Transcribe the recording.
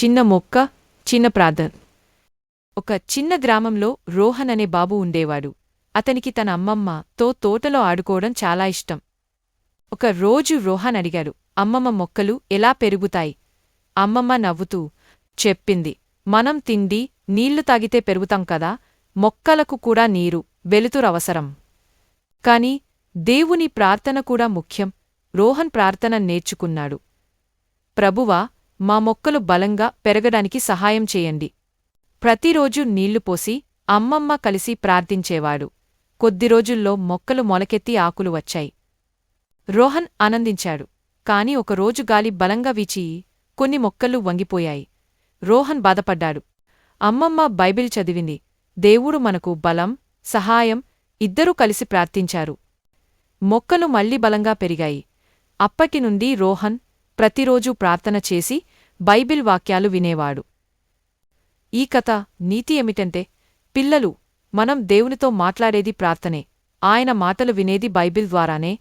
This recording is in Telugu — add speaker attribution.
Speaker 1: చిన్న మొక్క చిన్న ప్రార్థన. ఒక చిన్న గ్రామంలో రోహన్ అనే బాబు ఉండేవాడు. అతనికి తన అమ్మమ్మతో తోటలో ఆడుకోవడం చాలా ఇష్టం. ఒక రోజు రోహన్ అడిగాడు, అమ్మమ్మ మొక్కలు ఎలా పెరుగుతాయి? అమ్మమ్మ నవ్వుతూ చెప్పింది, మనం తిండి నీళ్లు తాగితే పెరుగుతాం కదా, మొక్కలకు కూడా నీరు వెలుతురవసరం. కాని దేవుని ప్రార్థన కూడా ముఖ్యం. రోహన్ ప్రార్థన నేర్చుకున్నాడు. ప్రభువా, మా మొక్కలు బలంగా పెరగడానికి సహాయం చేయండి. ప్రతిరోజూ నీళ్లు పోసి అమ్మమ్మ కలిసి ప్రార్థించేవాడు. కొద్ది రోజుల్లో మొక్కలు మొలకెత్తి ఆకులు వచ్చాయి. రోహన్ ఆనందించాడు. కాని ఒకరోజు గాలి బలంగా వీచి కొన్ని మొక్కలు వంగిపోయాయి. రోహన్ బాధపడ్డాడు. అమ్మమ్మ బైబిల్ చదివింది. దేవుడు మనకు బలం, సహాయం ఇద్దరూ కలిసి ప్రార్థించారు. మొక్కలు మళ్లీ బలంగా పెరిగాయి. అప్పటినుండి రోహన్ ప్రతిరోజూ ప్రార్థన చేసి బైబిల్ వాక్యాలు వినేవాడు. ఈ కథ నీతి ఏమిటంటే, పిల్లలు, మనం దేవునితో మాట్లాడేది ప్రార్థనే, ఆయన మాటలు వినేది బైబిల్ ద్వారానే.